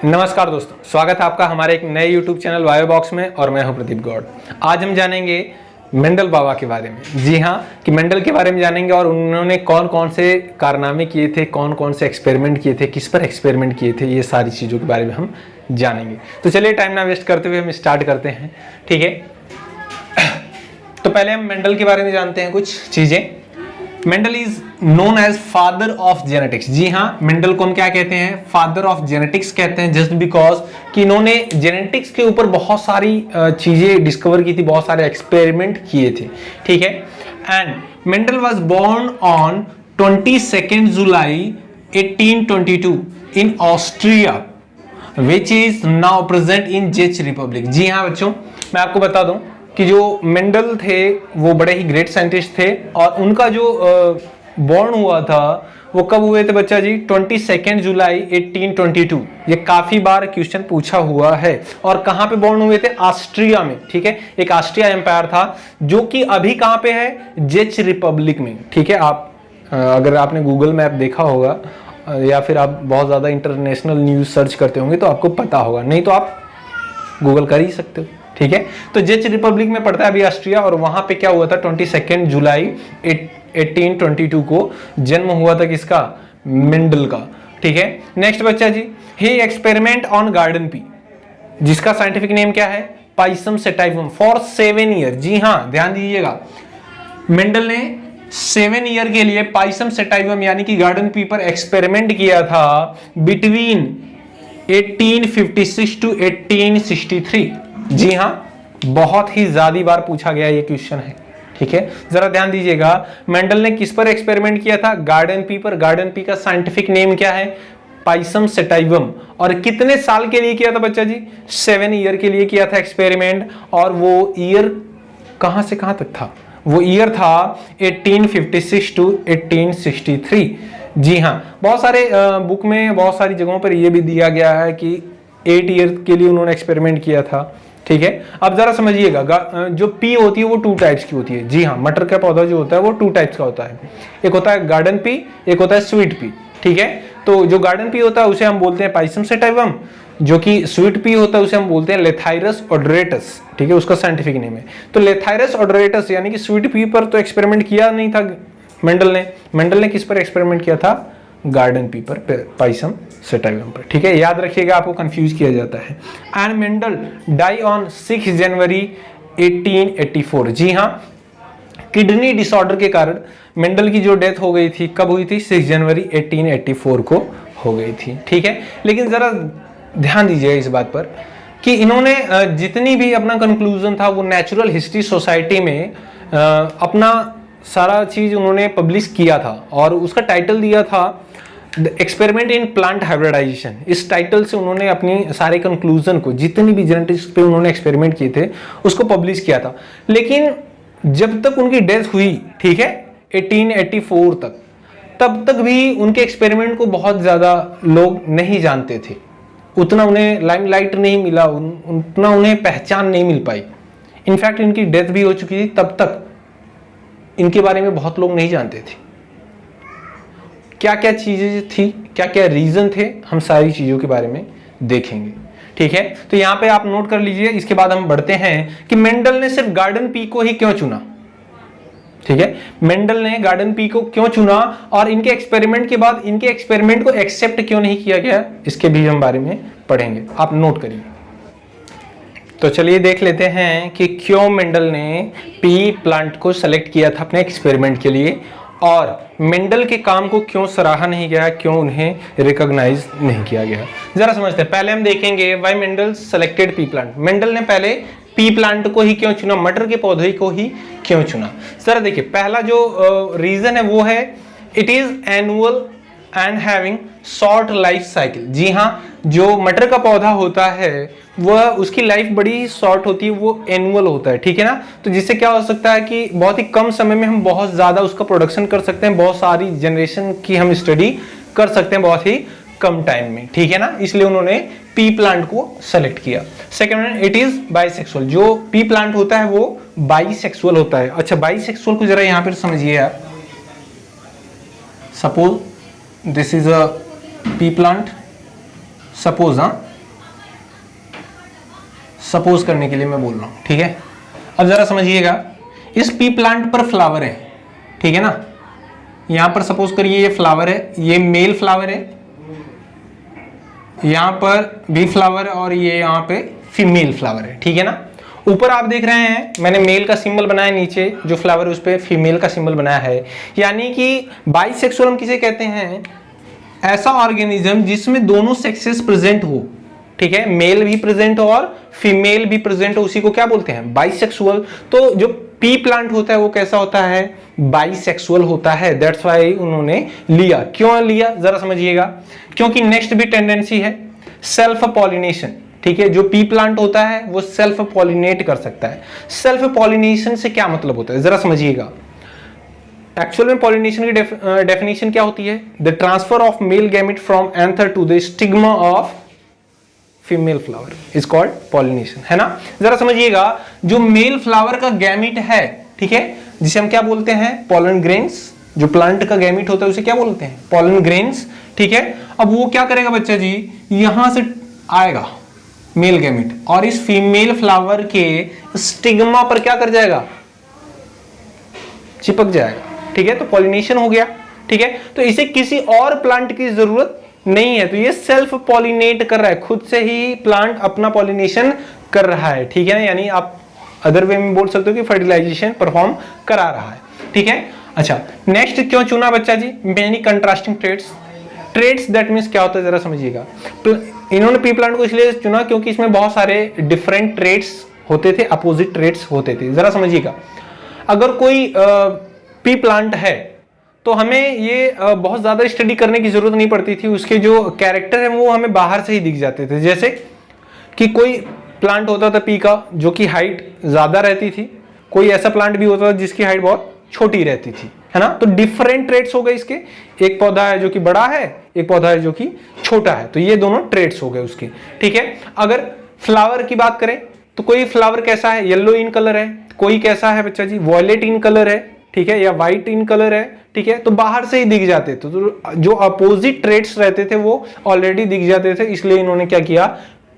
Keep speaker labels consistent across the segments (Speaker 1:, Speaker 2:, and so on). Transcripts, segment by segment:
Speaker 1: नमस्कार दोस्तों, स्वागत है आपका हमारे एक नए YouTube चैनल बायो बॉक्स में और मैं हूं प्रदीप गौड़। आज हम जानेंगे मेंडल बाबा के बारे में। जी हाँ, कि मेंडल के बारे में जानेंगे और उन्होंने कौन कौन से कारनामे किए थे, कौन कौन से एक्सपेरिमेंट किए थे, किस पर एक्सपेरिमेंट किए थे, ये सारी चीज़ों के बारे में हम जानेंगे। तो चलिए टाइम ना वेस्ट करते हुए हम स्टार्ट करते हैं। ठीक है, तो पहले हम मेंडल के बारे में जानते हैं कुछ चीज़ें। Mendel is known as father of genetics. जी हाँ, मेंडल को हम क्या कहते हैं? फादर ऑफ जेनेटिक्स कहते हैं, जस्ट बिकॉज कि इन्होंने जेनेटिक्स के ऊपर बहुत सारी चीजें डिस्कवर की थी, बहुत सारे एक्सपेरिमेंट किए थे। ठीक है, and Mendel was born on 22 July 1822 in Austria which is now present in चेक रिपब्लिक। जी हाँ बच्चों, मैं आपको बता दूं कि जो मेंडल थे वो बड़े ही ग्रेट साइंटिस्ट थे और उनका जो बॉर्न हुआ था वो कब हुए थे बच्चा जी? 22 जुलाई 1822। ये काफी बार क्वेश्चन पूछा हुआ है। और कहाँ पे बॉर्न हुए थे? ऑस्ट्रिया में। ठीक है, एक ऑस्ट्रिया एम्पायर था जो कि अभी कहाँ पे है? चेक रिपब्लिक में। ठीक है, आप अगर आपने गूगल मैप देखा होगा या फिर आप बहुत ज्यादा इंटरनेशनल न्यूज सर्च करते होंगे तो आपको पता होगा, नहीं तो आप गूगल कर ही सकते हो। ठीक है, तो चेक रिपब्लिक में पड़ता है अभी ऑस्ट्रिया, और वहां पे क्या हुआ था? 22 जुलाई 1822 को जन्म हुआ था किसका? मेंडल का। ठीक है, नेक्स्ट बच्चा जी, he experiment on garden pea, जिसका साइंटिफिक नेम क्या है? Pisum sativum, for 7 year. जी हाँ, ध्यान दीजिएगा, मेंडल ने 7 ईयर के लिए पाइसम सेटाइवम यानी कि गार्डन पी पर एक्सपेरिमेंट किया था बिटवीन 1856 टू 1863। जी हाँ, बहुत ही ज्यादा बार पूछा गया ये क्वेश्चन है। ठीक है, जरा ध्यान दीजिएगा, मेंडल ने किस पर एक्सपेरिमेंट किया था? गार्डन पी पर। गार्डन पी का साइंटिफिक नेम क्या है? Pisum sativum. और कितने साल के लिए किया था बच्चा जी? 7 ईयर के लिए किया था एक्सपेरिमेंट। और वो ईयर कहां से कहां तक था? वो ईयर था 1856 टू 1863। जी हाँ, बहुत सारे बुक में बहुत सारी जगहों पर यह भी दिया गया है कि 8 ईयर के लिए उन्होंने एक्सपेरिमेंट किया था। ठीक है, अब जरा समझिएगा, जो पी होती है वो 2 टाइप्स की होती है। जी हाँ, मटर का पौधा जो होता है वो 2 टाइप्स का होता है। एक होता है गार्डन पी, एक होता है स्वीट पी। ठीक है, तो जो गार्डन पी होता है उसे हम बोलते हैं पाइसम सेटाइवम, जो कि स्वीट पी होता है उसे हम बोलते हैं लेथाइरस ओडोरेटस। ठीक है, उसका साइंटिफिक नेम है। तो लेथाइरस ओडोरेटस यानी कि स्वीट पी पर तो एक्सपेरिमेंट किया नहीं था मेंडल ने किस पर एक्सपेरिमेंट किया था? गार्डन पी पर, पाइसम सेटाइवम पर। ठीक है, याद रखिएगा, आपको कंफ्यूज किया जाता है। एंड मेंडल डाई ऑन 6 जनवरी 1884। जी हाँ, किडनी डिसऑर्डर के कारण मेंडल की जो डेथ हो गई थी, कब हुई थी? 6 जनवरी 1884 को हो गई थी। ठीक है, लेकिन जरा ध्यान दीजिएगा इस बात पर कि इन्होंने जितनी भी अपना कंक्लूजन था वो नेचुरल हिस्ट्री सोसाइटी में अपना सारा चीज उन्होंने पब्लिश किया था और उसका टाइटल दिया था एक्सपेरिमेंट इन प्लांट हाइब्रिडाइजेशन। इस टाइटल से उन्होंने अपनी सारे कंक्लूजन को, जितनी भी जेनेटिक्स पे उन्होंने एक्सपेरिमेंट किए थे, उसको पब्लिश किया था। लेकिन जब तक उनकी डेथ हुई, ठीक है, 1884 तक, तब तक भी उनके एक्सपेरिमेंट को बहुत ज्यादा लोग नहीं जानते थे, उतना उन्हें लाइमलाइट नहीं मिला, उतना उन्हें पहचान नहीं मिल पाई। इनफैक्ट इनकी डेथ भी हो चुकी थी, तब तक इनके बारे में बहुत लोग नहीं जानते थे। क्या क्या चीजें थी, क्या क्या रीजन थे, हम सारी चीजों के बारे में देखेंगे। ठीक है, तो यहां पे आप नोट कर लीजिए। इसके बाद हम बढ़ते हैं कि मेंडल ने सिर्फ गार्डन पी को ही क्यों चुना। ठीक है, मेंडल ने गार्डन पी को क्यों चुना और इनके एक्सपेरिमेंट के बाद इनके एक्सपेरिमेंट को एक्सेप्ट क्यों नहीं किया गया, इसके भी हम बारे में पढ़ेंगे। आप नोट करिए। तो चलिए देख लेते हैं कि क्यों मेंडल ने पी प्लांट को सेलेक्ट किया था अपने एक्सपेरिमेंट के लिए और मेंडल के काम को क्यों सराहा नहीं गया, क्यों उन्हें रिकॉग्नाइज नहीं किया गया। जरा समझते हैं। पहले हम देखेंगे why Mendel selected P plant. Mendel ने पहले पी प्लांट को ही क्यों चुना, मटर के पौधे को ही क्यों चुना। जरा देखिए, पहला जो रीजन है वो है it is annual and having short life cycle. जी हाँ, जो मटर का पौधा होता है वह उसकी लाइफ बड़ी शॉर्ट होती है, वो एनुअल होता है। ठीक है ना, तो जिससे क्या हो सकता है कि बहुत ही कम समय में हम बहुत ज्यादा उसका प्रोडक्शन कर सकते हैं, बहुत सारी जनरेशन की हम स्टडी कर सकते हैं बहुत ही कम टाइम में। ठीक है ना, इसलिए उन्होंने पी प्लांट को सेलेक्ट किया। Second, it is bisexual. जो पी प्लांट होता है वो बाइसेक्सुअल होता है। अच्छा, बाइसेक्सुअल को जरा यहां पर समझिए आप। Suppose this is a P plant, suppose, हाँ सपोज करने के लिए मैं बोल रहा हूं, ठीक है। अब जरा समझिएगा, इस पी प्लांट पर फ्लावर है, ठीक है ना। यहां पर सपोज करिए ये फ्लावर है, ये मेल फ्लावर है, यहां पर भी फ्लावर और ये यहां पे फीमेल फ्लावर है, ठीक है ना। ऊपर आप देख रहे हैं मैंने मेल का सिंबल बनाया, नीचे जो फ्लावर है उस पे फीमेल का सिंबल बनाया है। यानी कि बाइसेक्सुअल हम किसे कहते हैं? ऐसा ऑर्गेनिज्म जिसमें दोनों सेक्सेस प्रेजेंट हो, ठीक है, मेल भी प्रेजेंट हो और फीमेल भी प्रेजेंट हो, उसी को क्या बोलते हैं? बाइसेक्सुअल। तो जो पी प्लांट होता है वो कैसा होता है? बाइसेक्सुअल होता है। दैट्स व्हाई उन्होंने लिया। क्यों लिया जरा समझिएगा, क्योंकि नेक्स्ट भी टेंडेंसी है सेल्फ पॉलिनेशन, ठीक है। जो पी प्लांट होता है वो सेल्फ पॉलिनेट कर सकता है। सेल्फ पॉलिनेशन से क्या मतलब होता है जरा समझिएगा। एक्चुअल में पॉलिनेशन की डेफिनेशन क्या होती है? The transfer of male gamete from anther to the stigma of female flower is called pollination, है ना। जरा समझिएगा, जो मेल फ्लावर का गैमेट है, ठीक है, जिसे हम क्या बोलते हैं? Pollen grains. जो प्लांट का गैमेट होता है उसे क्या बोलते हैं? पॉलन ग्रेन्स, ठीक है। अब वो क्या करेगा बच्चा जी? यहां से आएगा मेल गैमेट और इस फीमेल फ्लावर के स्टिग्मा पर क्या कर जाएगा? चिपक जाएगा, ठीक है। तो पॉलिनेशन हो गया, ठीक है। तो इसे किसी और प्लांट की जरूरत नहीं है, तो ये सेल्फ पॉलिनेट कर रहा है, खुद से ही प्लांट अपना पॉलिनेशन कर रहा है, ठीक है। यानी आप अदर वे में बोल सकते हो कि फर्टिलाइजेशन परफॉर्म करा रहा है, ठीक है। अच्छा, नेक्स्ट क्यों चुना बच्चा जी? Many contrasting traits. Traits that means क्या होता है जरा समझिएगा। इन्होंने पी प्लांट को इसलिए चुना क्योंकि इसमें बहुत सारे डिफरेंट ट्रेड्स होते थे, अपोजिट ट्रेड्स होते थे। जरा समझिएगा, अगर कोई पी प्लांट है तो हमें ये बहुत ज्यादा स्टडी करने की जरूरत नहीं पड़ती थी। उसके जो कैरेक्टर है वो हमें बाहर से ही दिख जाते थे। जैसे कि कोई प्लांट होता था पी का जो कि हाइट ज्यादा रहती थी, कोई ऐसा प्लांट भी होता था जिसकी हाइट बहुत छोटी रहती थी, है ना। तो डिफरेंट ट्रेड्स हो गए इसके। एक पौधा है जो कि बड़ा है, एक पौधा है जो कि छोटा है, तो ये दोनों ट्रेड्स हो गए उसके, ठीक है। अगर फ्लावर की बात करें तो कोई फ्लावर कैसा है? येलो इन कलर है, कोई कैसा है बच्चा जी? वॉयलेट इन कलर है, ठीक है, या व्हाइट इन कलर है, ठीक है। तो बाहर से ही दिख जाते थे, तो जो अपोजिट ट्रेड्स रहते थे वो ऑलरेडी दिख जाते थे। इसलिए इन्होंने क्या किया?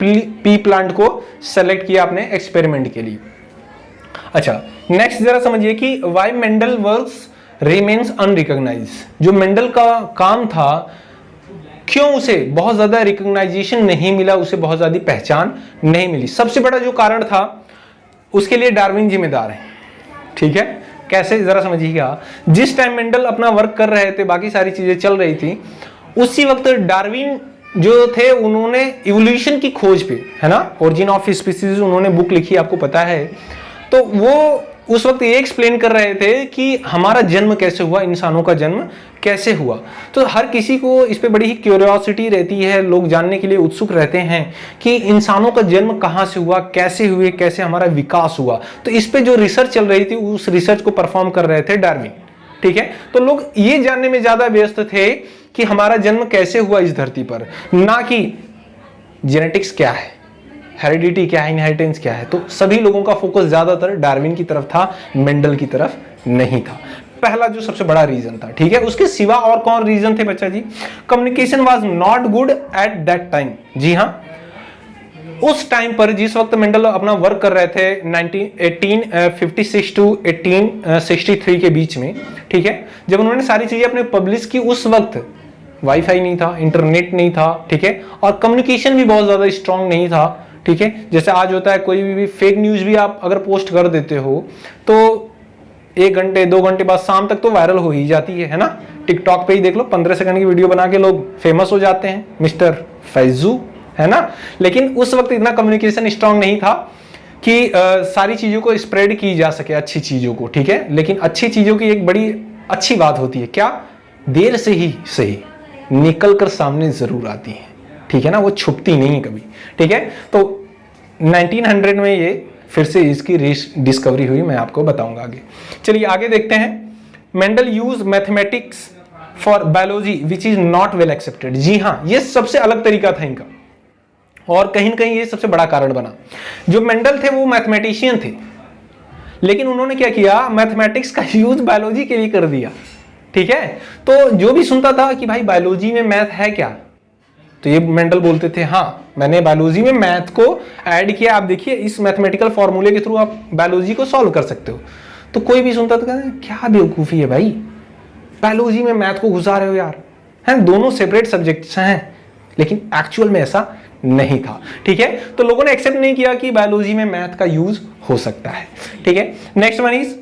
Speaker 1: पी प्लांट को सेलेक्ट किया अपने एक्सपेरिमेंट के लिए। अच्छा, नेक्स्ट जरा समझिए कि why Mendel works remains unrecognised. जो मेंडल का काम था, क्यों उसे बहुत ज्यादा रिकॉग्नाइजेशन नहीं मिला, उसे बहुत ज्यादा पहचान नहीं मिली? सबसे बड़ा जो कारण था उसके लिए डार्विन जिम्मेदार है, ठीक है। कैसे जरा समझिएगा, जिस टाइम मेंडल अपना वर्क कर रहे थे, बाकी सारी चीजें चल रही थी, उसी वक्त डार्विन जो थे उन्होंने इवोल्यूशन की खोज पे, है ना, ओरिजिन ऑफ स्पीसीज उन्होंने बुक लिखी, आपको पता है। तो वो उस वक्त ये एक्सप्लेन कर रहे थे कि हमारा जन्म कैसे हुआ, इंसानों का जन्म कैसे हुआ। तो हर किसी को इस पे बड़ी ही क्यूरियोसिटी रहती है, लोग जानने के लिए उत्सुक रहते हैं कि इंसानों का जन्म कहाँ से हुआ, कैसे हुए, कैसे हमारा विकास हुआ। तो इस पे जो रिसर्च चल रही थी उस रिसर्च को परफॉर्म कर रहे थे डार्विन, ठीक है। तो लोग ये जानने में ज्यादा व्यस्त थे कि हमारा जन्म कैसे हुआ इस धरती पर, ना कि जेनेटिक्स क्या है, हेरिडिटी क्या है, इनहेरिटेंस क्या है। तो सभी लोगों का फोकस ज्यादातर डार्विन की तरफ था, मेंडल की तरफ नहीं था। पहला जो सबसे बड़ा रीजन था, ठीक है। उसके सिवा और कौन रीजन थे बच्चा जी? Communication was not good at that time. जी हाँ, उस टाइम पर जिस वक्त मेंडल अपना वर्क कर रहे थे 1856 टू 1863 के बीच में, ठीक है, जब उन्होंने सारी चीजें अपने पब्लिश की, उस वक्त वाईफाई नहीं था, इंटरनेट नहीं था, ठीक है, और कम्युनिकेशन भी बहुत ज्यादा स्ट्रांग नहीं था, ठीक है। जैसे आज होता है, कोई भी फेक न्यूज भी आप अगर पोस्ट कर देते हो तो 1 घंटे 2 घंटे बाद शाम तक तो वायरल हो ही जाती है ना। टिकटॉक पे ही देख लो, 15 सेकंड की वीडियो बना के लोग फेमस हो जाते हैं, मिस्टर फैजू, है ना। लेकिन उस वक्त इतना कम्युनिकेशन स्ट्रांग नहीं था कि सारी चीजों को स्प्रेड की जा सके, अच्छी चीजों को, ठीक है। लेकिन अच्छी चीजों की एक बड़ी अच्छी बात होती है, क्या? देर से ही सही निकल कर सामने जरूर आती है, ठीक है ना, वो छुपती नहीं है कभी, ठीक है। तो 1900 में ये फिर से इसकी डिस्कवरी हुई, मैं आपको बताऊंगा आगे। चलिए आगे देखते हैं। Mendel use mathematics for biology which is not well accepted. जी हाँ, ये सबसे अलग तरीका था इनका, और कहीं ना कहीं ये सबसे बड़ा कारण बना। जो मेंडल थे वो मैथमेटिशियन थे, लेकिन उन्होंने क्या किया? मैथमेटिक्स का यूज बायोलॉजी के लिए कर दिया, ठीक है। तो जो भी सुनता था कि भाई बायोलॉजी में मैथ है क्या, तो ये मेंडल बोलते थे हाँ मैंने बायोलॉजी में मैथ को ऐड किया, आप देखिए इस मैथमेटिकल फॉर्मूले के थ्रू आप बायोलॉजी को सॉल्व कर सकते हो। तो कोई भी सुनता था क्या बेवकूफ़ी है भाई, बायोलॉजी में मैथ को घुसा रहे हो यार, हैं दोनों सेपरेट सब्जेक्ट्स हैं। लेकिन एक्चुअल में ऐसा नहीं था, ठीक है। तो लोगों ने एक्सेप्ट नहीं किया कि बायोलॉजी में मैथ का यूज हो सकता है, ठीक है। Next one is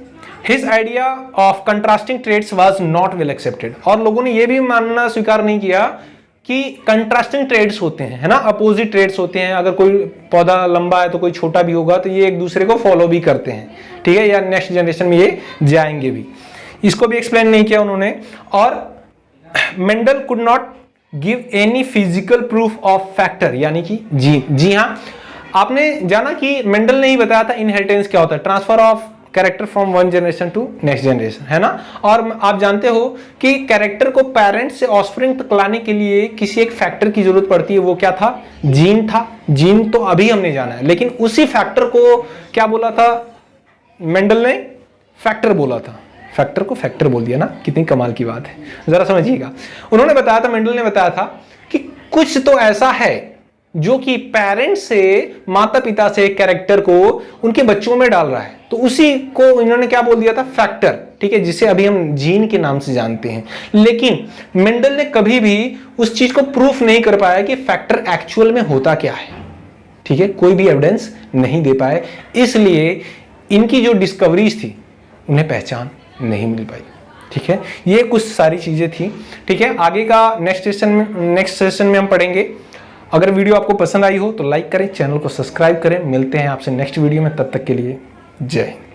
Speaker 1: his idea of contrasting traits was not well accepted. और लोगों ने यह भी मानना स्वीकार नहीं किया कि कंट्रास्टिंग ट्रेड्स होते हैं, है ना, अपोजिट ट्रेड्स होते हैं। अगर कोई पौधा लंबा है तो कोई छोटा भी होगा, तो ये एक दूसरे को फॉलो भी करते हैं, ठीक है, या नेक्स्ट जनरेशन में ये जाएंगे भी। इसको भी एक्सप्लेन नहीं किया उन्होंने। और Mendel could not give any physical proof of factor, यानी कि जी हाँ, आपने जाना कि मेंडल ने ही बताया था इनहेरिटेंस क्या होता है, transfer of character from one generation to next generation, है ना। और आप जानते हो कि कैरेक्टर को पेरेंट्स से ऑफस्प्रिंग तक लाने के लिए किसी एक फैक्टर की जरूरत पड़ती है, वो क्या था, जीन था। जीन तो अभी हमने जाना है, लेकिन उसी फैक्टर को क्या बोला था मेंडल ने, फैक्टर बोला था। फैक्टर को फैक्टर बोल दिया ना, कितनी कमाल की बात है, जरा समझिएगा। उन्होंने बताया था, मेंडल ने बताया था कि कुछ तो ऐसा है जो कि पेरेंट्स से, माता पिता से कैरेक्टर को उनके बच्चों में डाल रहा है, तो उसी को इन्होंने क्या बोल दिया था, फैक्टर, ठीक है, जिसे अभी हम जीन के नाम से जानते हैं। लेकिन मेंडल ने कभी भी उस चीज को प्रूफ नहीं कर पाया कि फैक्टर एक्चुअल में होता क्या है, ठीक है, कोई भी एविडेंस नहीं दे पाए। इसलिए इनकी जो डिस्कवरीज थी उन्हें पहचान नहीं मिल पाई, ठीक है। ये कुछ सारी चीजें थी, ठीक है। आगे का नेक्स्ट सेशन में हम पढ़ेंगे। अगर वीडियो आपको पसंद आई हो तो लाइक करें, चैनल को सब्सक्राइब करें। मिलते हैं आपसे नेक्स्ट वीडियो में, तब तक के लिए जय हिंद।